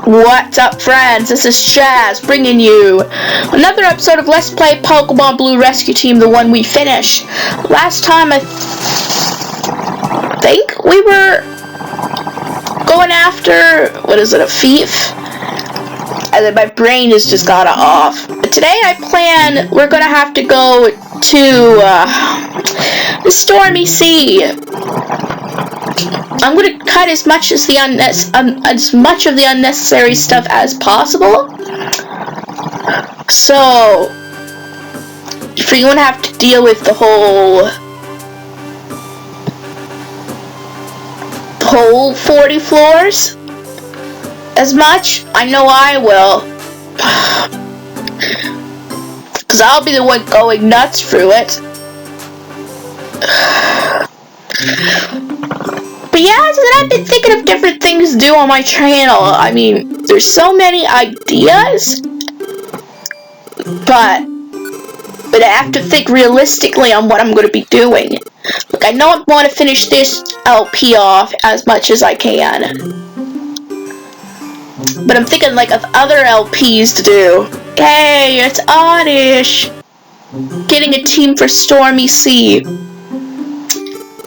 What's up, friends? This is Jazz bringing you another episode of Let's Play Pokemon Blue Rescue Team, the one we finished. Last time I think we were going after, a thief? And then my brain has just got off. But today we're gonna have to go to the Stormy Sea. I'm gonna cut as much of the unnecessary stuff as possible. So if you're gonna have to deal with the whole 40 floors as much, I know I will. Because I'll be the one going nuts through it. But yeah, I've been thinking of different things to do on my channel. I mean, there's so many ideas, but I have to think realistically on what I'm going to be doing. Like, I know I want to finish this LP off as much as I can, but I'm thinking like of other LPs to do. Hey, it's Oddish! Getting a team for Stormy Sea.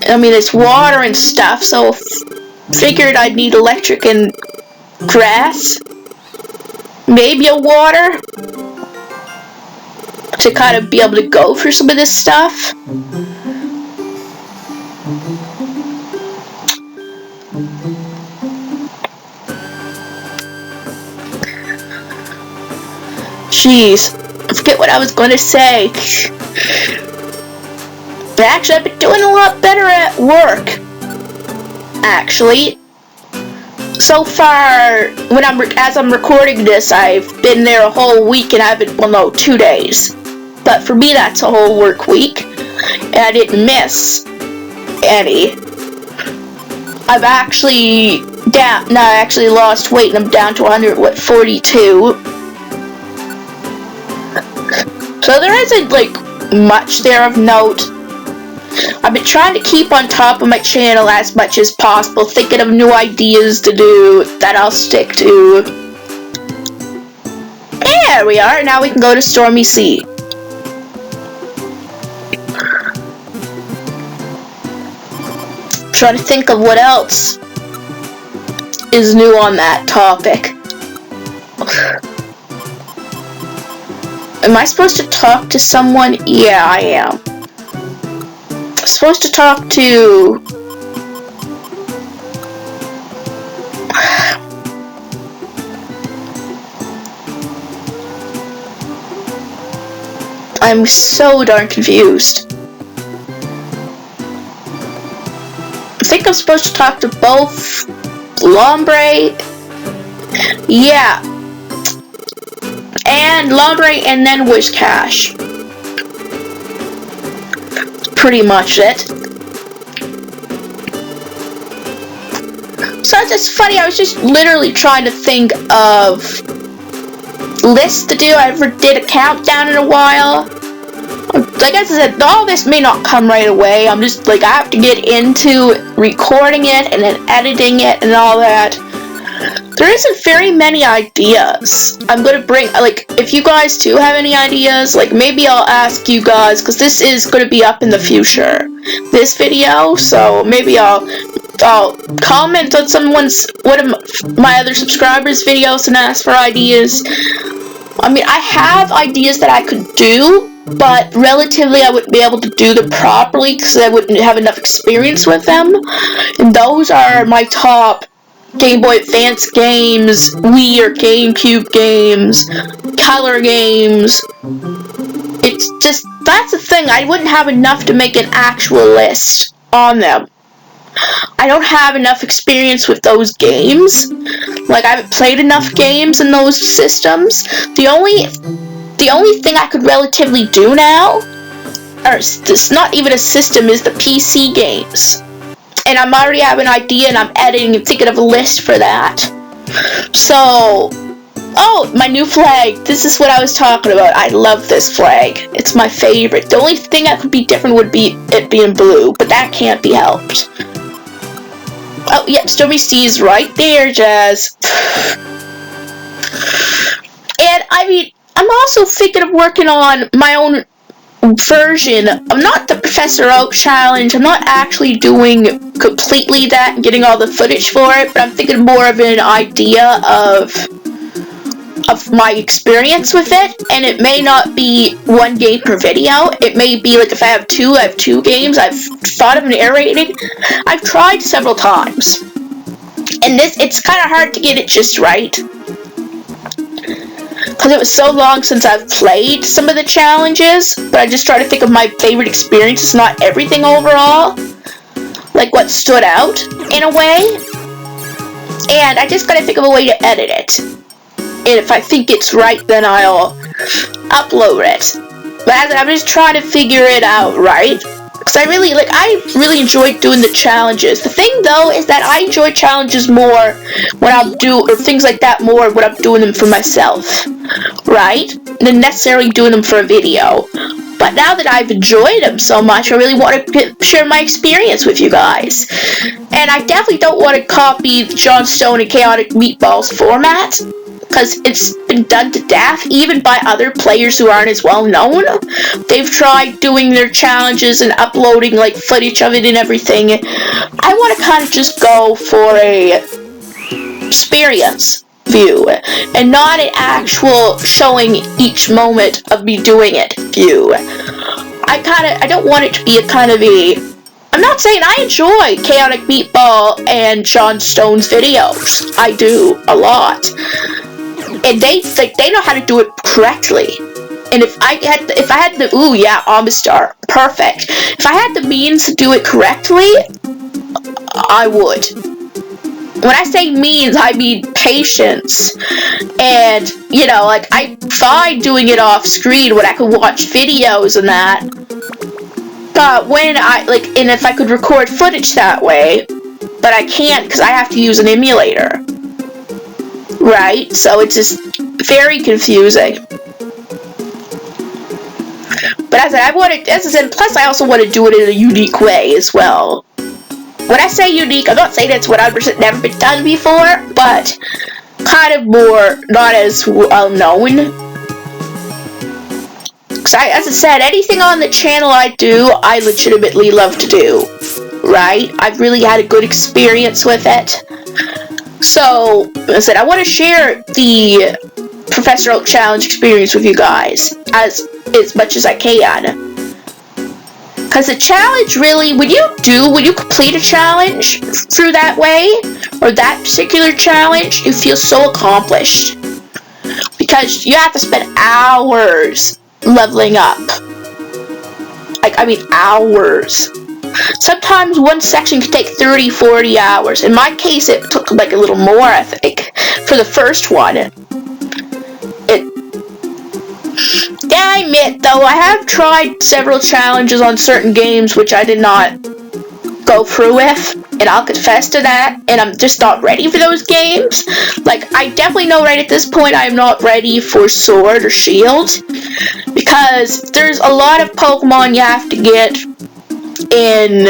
I mean, it's water and stuff, so figured I'd need electric and grass. Maybe a water to kind of be able to go for some of this stuff. Jeez, I forget what I was going to say. But actually, I've been doing a lot better at work. Actually, so far, as I'm recording this, I've been there a whole week, and 2 days. But for me, that's a whole work week, and I didn't miss any. I've actually lost weight, and I'm down to 42. So there isn't like much there of note. I've been trying to keep on top of my channel as much as possible, thinking of new ideas to do that I'll stick to. There we are, now we can go to Stormy Sea. Trying to think of what else is new on that topic. Am I supposed to talk to someone? Yeah, I am. Supposed to talk to I'm so darn confused. I think I'm supposed to talk to both Umbre, yeah, and Umbre, and then Whiscash. Pretty much it. So it's just funny, I was just literally trying to think of lists to do. I never did a countdown in a while. Like I said, all this may not come right away. I'm just like, I have to get into recording it and then editing it and all that. There isn't very many ideas. I'm gonna bring, like, if you guys do have any ideas, like, maybe I'll ask you guys, because this is gonna be up in the future, this video, so maybe I'll comment on one of my other subscribers' videos and ask for ideas. I mean, I have ideas that I could do, but relatively I wouldn't be able to do them properly, because I wouldn't have enough experience with them, and those are my top Game Boy Advance games, Wii or GameCube games, color games. It's just, that's the thing, I wouldn't have enough to make an actual list on them. I don't have enough experience with those games. Like, I haven't played enough games in those systems. The only thing I could relatively do now, or it's not even a system, is the PC games. And I'm already have an idea, and I'm editing and thinking of a list for that. So, oh, my new flag. This is what I was talking about. I love this flag. It's my favorite. The only thing that could be different would be it being blue, but that can't be helped. Oh, yep, Stormy Sea is right there, Jazz. And I mean, I'm also thinking of working on my own version of not the Professor Oak challenge. I'm not actually doing completely that and getting all the footage for it, but I'm thinking more of an idea of my experience with it, and it may not be one game per video. It may be like if I have two games. I've thought of narrating. I've tried several times, and it's kind of hard to get it just right, because it was so long since I've played some of the challenges, but I just try to think of my favorite experiences, not everything overall, like what stood out in a way, and I just gotta think of a way to edit it. And if I think it's right, then I'll upload it. But I'm just trying to figure it out, right? Because I really enjoyed doing the challenges. The thing, though, is that I enjoy challenges more when or things like that more when I'm doing them for myself, right? Than necessarily doing them for a video. But now that I've enjoyed them so much, I really want to share my experience with you guys. And I definitely don't want to copy John Stone and Chaotic Meatball's format, because it's been done to death, even by other players who aren't as well known. They've tried doing their challenges and uploading like footage of it and everything. I want to kind of just go for a experience view and not an actual showing each moment of me doing it view. I don't want it to be a kind of a, I'm not saying I enjoy Chaotic Meatball and John Stone's videos. I do a lot. And they know how to do it correctly. And if I had the Amistar, perfect. If I had the means to do it correctly, I would. When I say means, I mean patience. And, like, I fine doing it off screen when I could watch videos and that. But when and if I could record footage that way, but I can't because I have to use an emulator. Right? So it's just very confusing. But as I said, plus I also want to do it in a unique way as well. When I say unique, I'm not saying it's 100% never been done before, but kind of more not as well known. Because as I said, anything on the channel I do, I legitimately love to do. Right? I've really had a good experience with it. So, as I said, I want to share the Professor Oak Challenge experience with you guys as much as I can. Because the challenge really, when you complete a challenge through that way, or that particular challenge, you feel so accomplished. Because you have to spend hours leveling up. Hours. Sometimes one section can take 30, 40 hours. In my case, it took like a little more, I think, for the first one. I admit, though, I have tried several challenges on certain games which I did not go through with, and I'll confess to that, and I'm just not ready for those games. Like, I definitely know right at this point I am not ready for Sword or Shield, because there's a lot of Pokemon you have to get in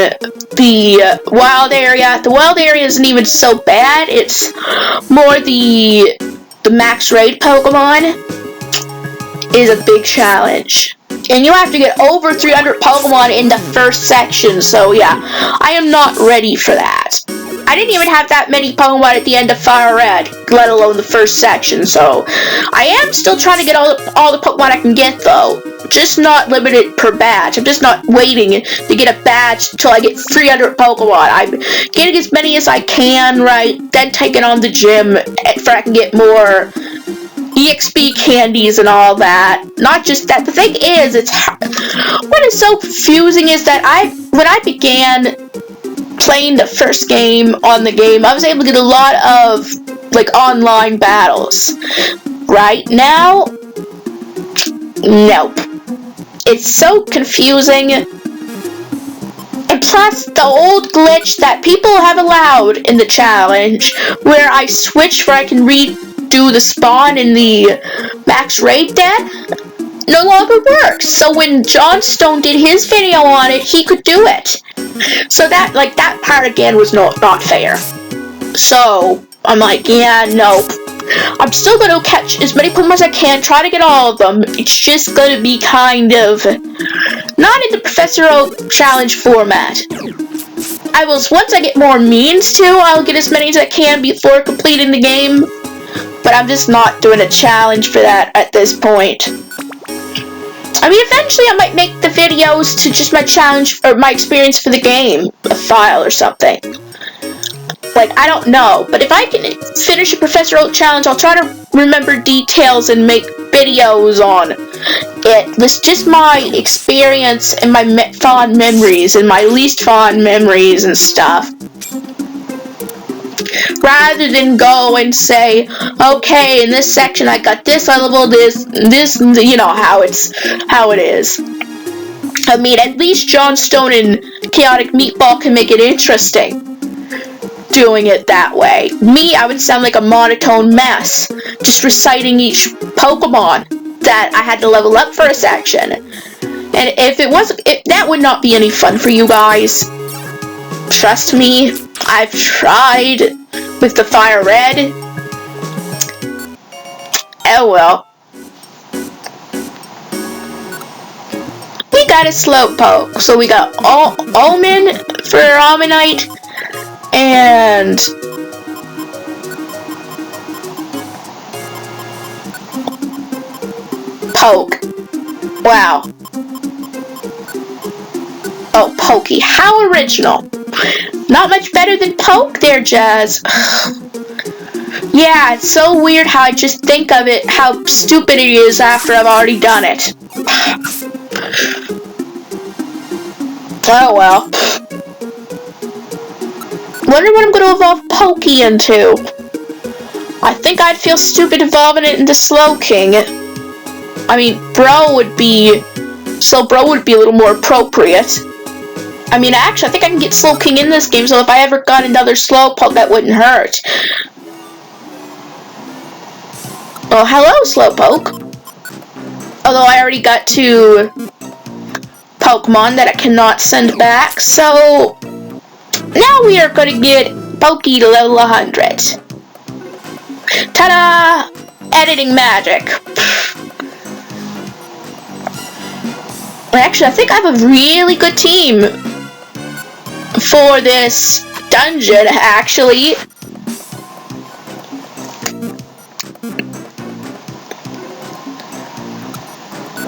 the wild area. The wild area isn't even so bad. It's more the max raid Pokemon is a big challenge. And you have to get over 300 Pokemon in the first section. So yeah, I am not ready for that. I didn't even have that many Pokemon at the end of Fire Red, let alone the first section. So I am still trying to get all the Pokemon I can get, though. Just not limited per badge. I'm just not waiting to get a badge until I get 300 Pokemon. I'm getting as many as I can, right? Then taking on the gym for I can get more EXP candies and all that. Not just that. The thing is, what is so confusing is that when I began playing the first game on the game, I was able to get a lot of online battles. Right now, nope. It's so confusing. And plus, the old glitch that people have allowed in the challenge, where I switch where I can redo the spawn in the max raid den, no longer works. So when John Stone did his video on it, he could do it. So that part again was not fair. So I'm like, yeah, no. I'm still going to catch as many Pokemon as I can, try to get all of them. It's just going to be kind of not in the Professor Oak challenge format. I will, once I get more means to, I'll get as many as I can before completing the game. But I'm just not doing a challenge for that at this point. I mean, eventually I might make the videos to just my challenge or my experience for the game, a file or something. Like, I don't know, but if I can finish a Professor Oak challenge, I'll try to remember details and make videos on it. This is just my experience and my fond memories and my least fond memories and stuff. Rather than go and say, okay, in this section I got this level, this, you know how it is. I mean, at least John Stone and Chaotic Meatball can make it interesting. Doing it that way. Me, I would sound like a monotone mess, just reciting each Pokemon that I had to level up for a section. And if that would not be any fun for you guys. Trust me, I've tried with the Fire Red. Oh well. We got a Slowpoke, so we got Omen for Almanite. And Poke. Wow. Oh, Pokey. How original. Not much better than Poke there, Jazz. Yeah, it's so weird how I just think of it, how stupid it is after I've already done it. Oh well. Wonder what I'm going to evolve Pokey into. I think I'd feel stupid evolving it into Slowking. I mean, Bro would be a little more appropriate. I mean, actually, I think I can get Slowking in this game, so if I ever got another Slowpoke, that wouldn't hurt. Oh, hello, Slowpoke. Although I already got 2 Pokemon that I cannot send back, so now we are going to get Pokey to level 100. Ta-da! Editing magic. Actually, I think I have a really good team for this dungeon, actually.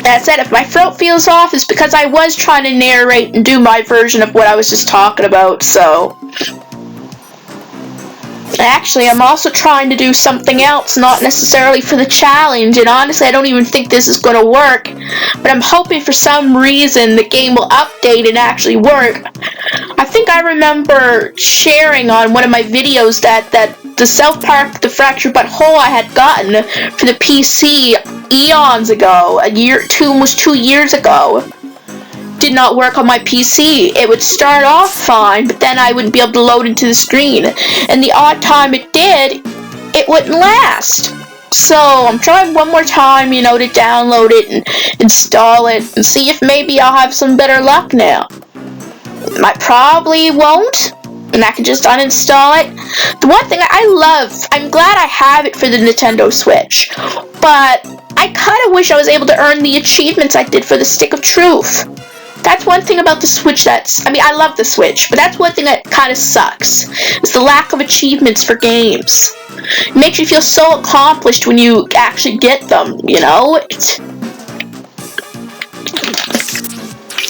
That said, if my throat feels off, it's because I was trying to narrate and do my version of what I was just talking about, so. Actually, I'm also trying to do something else, not necessarily for the challenge, and honestly, I don't even think this is going to work, but I'm hoping for some reason the game will update and actually work. I think I remember sharing on one of my videos that the South Park The Fractured But Whole I had gotten for the PC eons ago, 2 years ago, did not work on my PC. It would start off fine, but then I wouldn't be able to load into the screen. And the odd time it did, it wouldn't last. So I'm trying one more time, to download it and install it and see if maybe I'll have some better luck now. I probably won't, and I can just uninstall it. The one thing I'm glad I have it for the Nintendo Switch, but I kind of wish I was able to earn the achievements I did for the Stick of Truth. That's one thing about the Switch I love the Switch, but that's one thing that kind of sucks. It's the lack of achievements for games. It makes you feel so accomplished when you actually get them,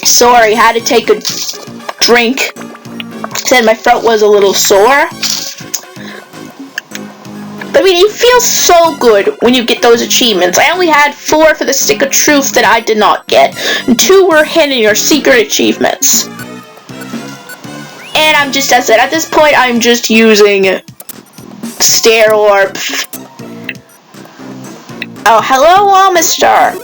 Sorry, had to take a drink. Said my throat was a little sore. But I mean, it feels so good when you get those achievements. I only had 4 for the Stick of Truth that I did not get, and 2 were hidden or secret achievements. And as I said, at this point, I'm just using Stare Orb. Oh, hello, Amistar.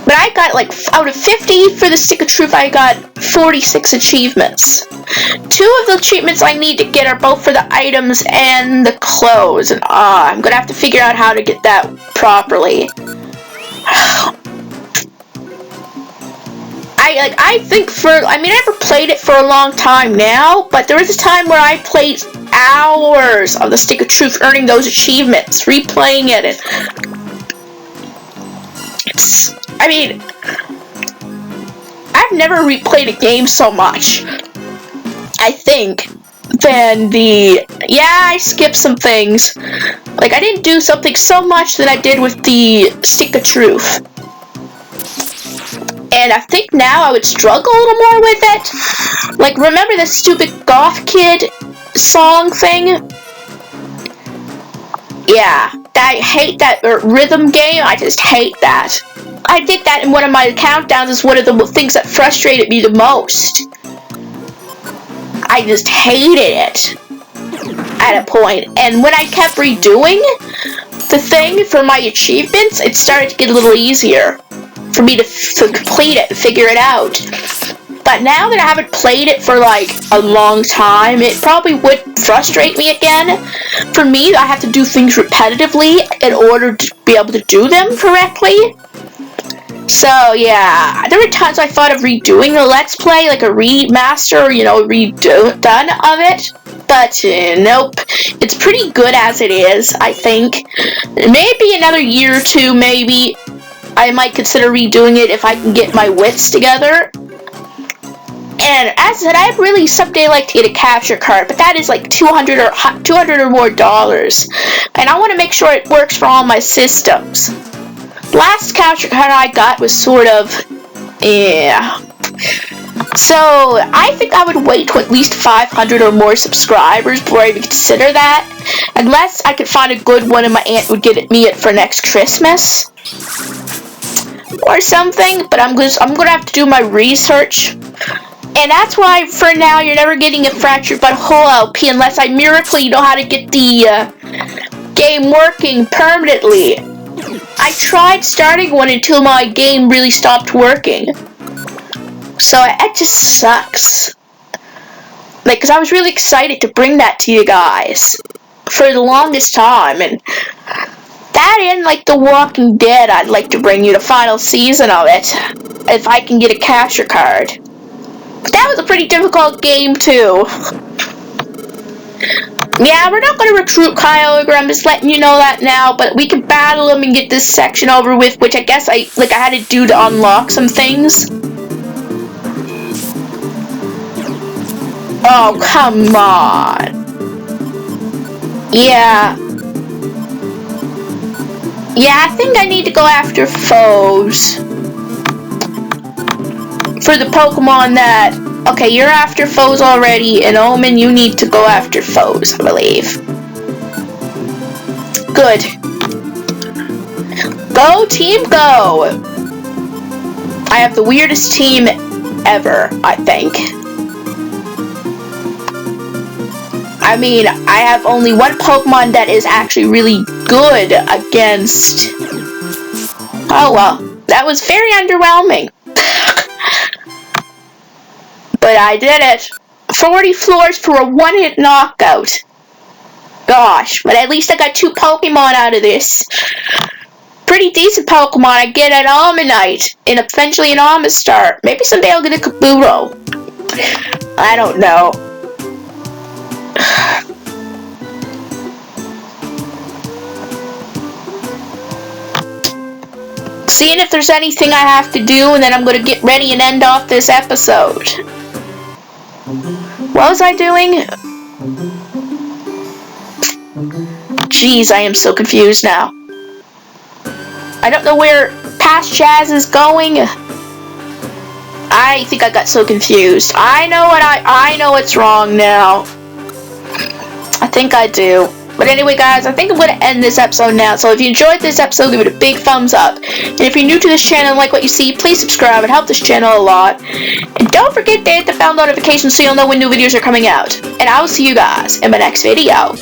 But I got, out of 50 for the Stick of Truth, I got 46 achievements. 2 of the achievements I need to get are both for the items and the clothes. And I'm gonna have to figure out how to get that properly. I think I never played it for a long time now, but there was a time where I played hours of the Stick of Truth, earning those achievements, replaying it, and I've never replayed a game so much, I think, than I skipped some things. Like, I didn't do something so much that I did with the Stick of Truth. And I think now I would struggle a little more with it. Like, remember the stupid Goth Kid song thing? Yeah, I hate that rhythm game. I just hate that. I did that in one of my countdowns as one of the things that frustrated me the most. I just hated it at a point. And when I kept redoing the thing for my achievements, it started to get a little easier for me to complete it and figure it out. But now that I haven't played it for like a long time, it probably would frustrate me again. For me, I have to do things repetitively in order to be able to do them correctly. So yeah, there were times I thought of redoing the Let's Play, like a remaster, redone of it. But nope, it's pretty good as it is, I think. Maybe another year or two, maybe I might consider redoing it if I can get my wits together. And as I said, I'd really someday like to get a capture card, but that is like $200 or more dollars. And I want to make sure it works for all my systems. Last capture card I got was sort of, So I think I would wait to at least 500 or more subscribers before I even consider that. Unless I could find a good one and my aunt would get me it for next Christmas or something. But I'm gonna have to do my research. And that's why, for now, you're never getting a Fractured But Whole LP unless I miraculously know how to get the game working permanently. I tried starting one until my game really stopped working. So it just sucks. Like, because I was really excited to bring that to you guys for the longest time. And that and, like, The Walking Dead, I'd like to bring you the final season of it if I can get a capture card. But that was a pretty difficult game, too. Yeah, we're not going to recruit Kyogre, I'm just letting you know that now, but we can battle him and get this section over with, which I guess I had to do to unlock some things. Oh, come on. Yeah. Yeah, I think I need to go after foes. For the Pokemon that... Okay, you're after foes already, and Omen, you need to go after foes, I believe. Good. Go, team, go! I have the weirdest team ever, I think. I mean, I have only one Pokemon that is actually really good against... Oh, well, that was very underwhelming. But I did it. 40 floors for a one-hit knockout. Gosh, but at least I got 2 Pokemon out of this. Pretty decent Pokemon. I get an Almanite and eventually an Amistar. Maybe someday I'll get a Kabuto. I don't know. Seeing if there's anything I have to do, and then I'm going to get ready and end off this episode. What was I doing? Jeez, I am so confused now. I don't know where past Jazz is going. I think I got so confused. I know what's wrong now. I think I do. But anyway, guys, I think I'm going to end this episode now. So if you enjoyed this episode, give it a big thumbs up. And if you're new to this channel and like what you see, please subscribe. It helps this channel a lot. And don't forget to hit the bell notification so you'll know when new videos are coming out. And I will see you guys in my next video.